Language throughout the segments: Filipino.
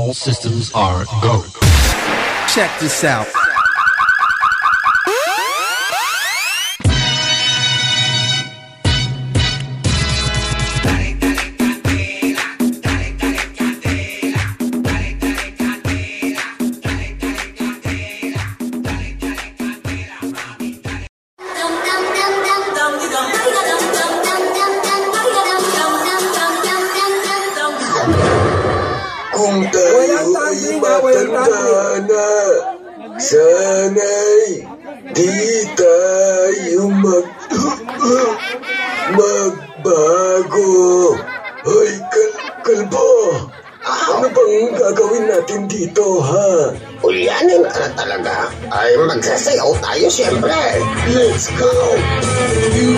All systems are go. Check this out. Kung tayo ay matanda na, sana'y di tayo magbago. Hoy, kalbo, ano bang gagawin natin dito, ha? Ulyanin ka na talaga. Ay, magsasayaw tayo siyempre. Let's go! You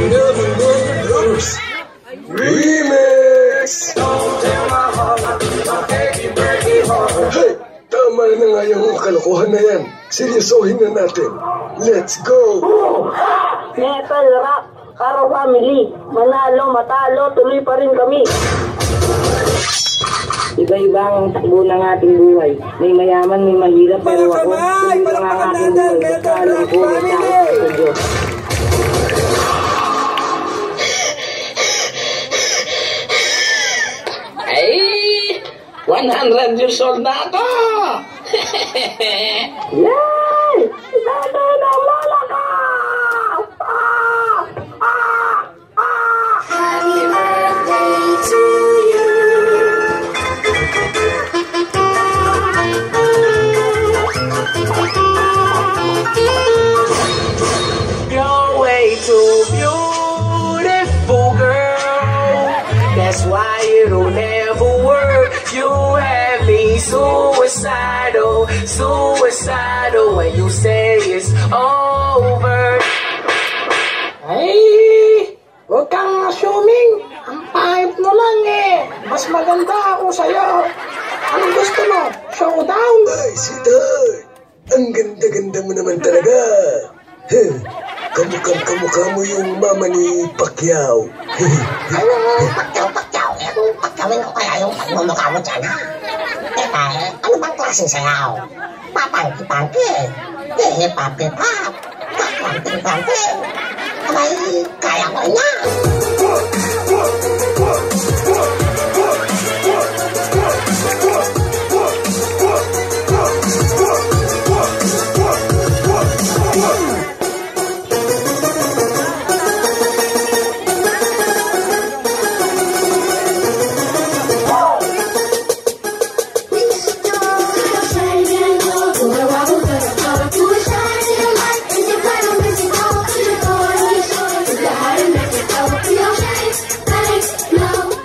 never knows. Remix! Hey! Tama na nga yung kalokohan na yan. Seryosohin na natin. Let's go! Metal Rap, Karo Family. Manalo, matalo, tuloy pa rin kami. Iba-ibang takbo ng ating buhay. May mayaman, may mahirap, pero ako, tuloy lang ang ating buhay. Basta alam ko, may takot sa Diyos. Ay, 100 years old na ako! Yay! Dati na malaka! Happy birthday to you. You're way too beautiful, girl. That's why it'll never work. You have me suicidal, suicidal when you say it's over. Ay, huwag kang assuming. Ang pahit mo lang eh. Mas maganda ako sa'yo. Anong gusto mo? Showdown? Ay, sweetheart. Ang ganda-ganda mo naman talaga. Kamukha mo yung mama ni Pacquiao. Ano, Pacquiao? Pagkawin ko kaya yung pagmumukha mo dyan, ha? Teka, ano bang klaseng sayaw? Papangki-pangki. Hip-hop-hip-hop. Kakwanting-kwanti. Abay, kaya ko rin yan.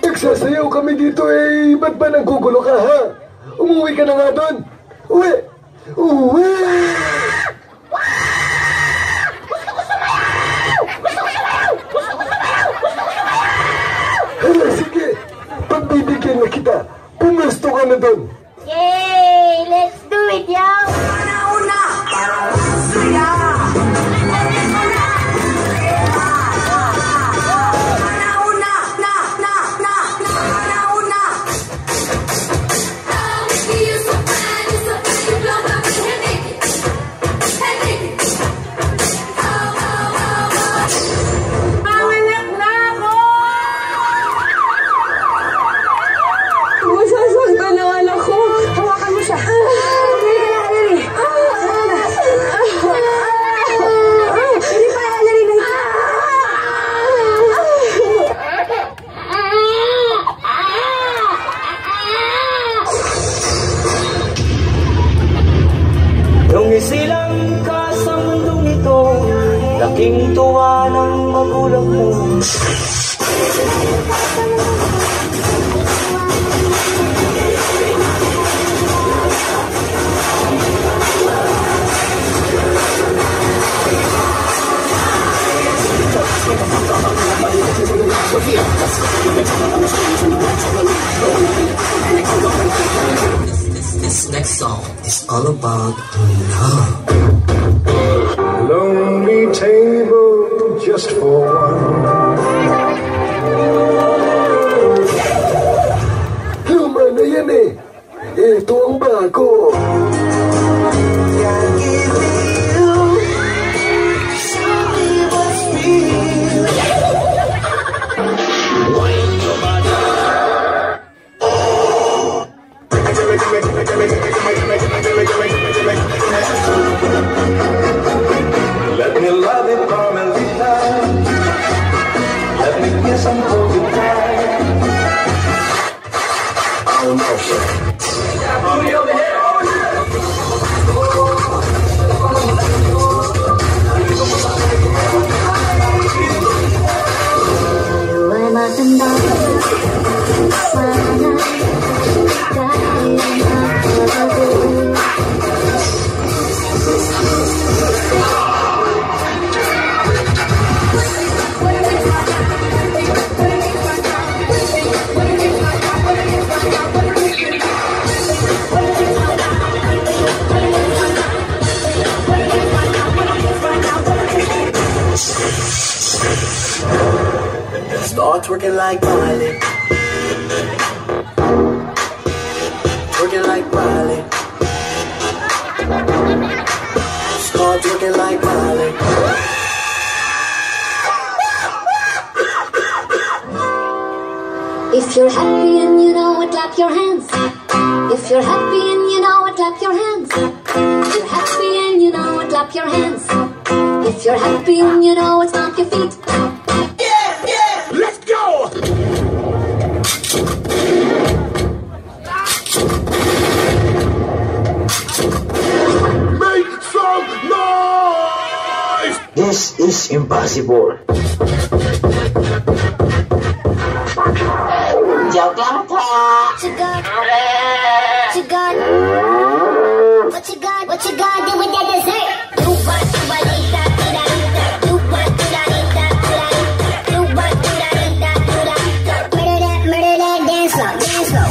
Nagsasayaw kami dito eh. Ba't ba nanggugulo ka, ha? Umuwi ka na nga doon. Uwi! Uwi! Hala, sige. Pagbibigyan na kita. Pumusto ka na doon. Yay! Let's do it, yo! Una, parang masaya. Isilang ka sa mundong ito, laking tuwa ng magulang mo. This next song is all about love. Lonely table just for one. Human na yan eh. Ito ang bago. Let me love you, Carmelita. Let me kiss and hold you tight. Oh no, sir. Booty over here. Start twerking like Miley. Twerking like Miley. Start twerking like Miley. If you're happy and you know it, clap your hands. If you're happy and you know it, clap your hands. If you're happy and you know it, clap your hands. If you're happy and you know it, stomp your feet. Let's go! Make some noise! This is impossible. Joke lang po. What you got? What you got? What you got? What you got? Do with that dessert? Do what? Do what? Do what? Do that? Do what? Do that? Murder that, dance slow, dance slow.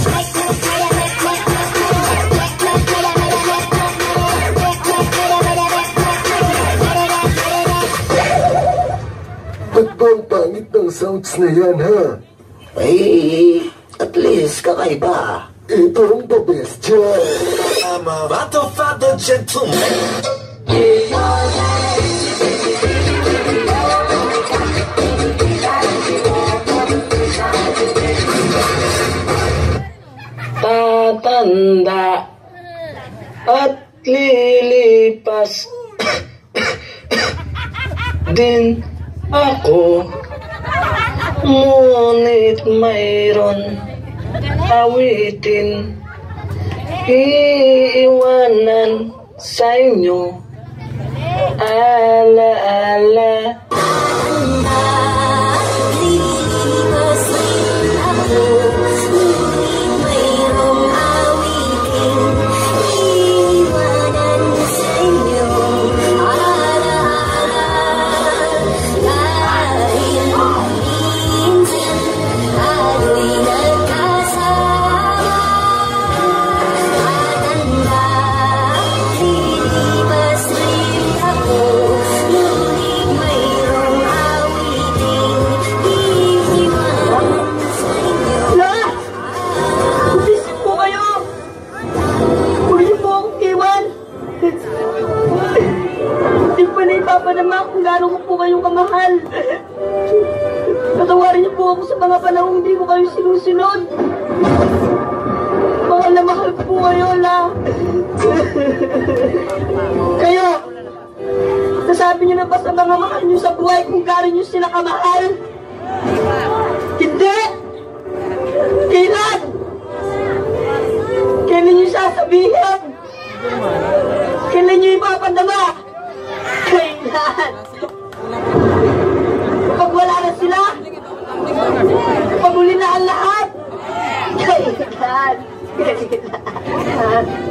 Ba't ba ang pangit ng sounds na yan, ha? Ay, at least kakaiba. Ito ang the best dyan. I'm a battle gentleman. Tatanda at lilipas din ako, ngunit mayroon awitin iiwanan sa inyo, ala-ala. Kung gano'n ko po kayong kamahal. Patawarin niyo po ako sa mga panahong hindi ko kayo sinusunod. Mahal na mahal ko po kayo, La. Kayo, nasabi niyo na ba sa mga mahal niyo sa buhay kung gano'n niyo sila kamahal? Hindi! Kailan? Kailan niyo sasabihin? Kailan niyo ipapadama? Kailan? Kapag wala na sila? Kapag huli na ang lahat? Kailan? Kailan?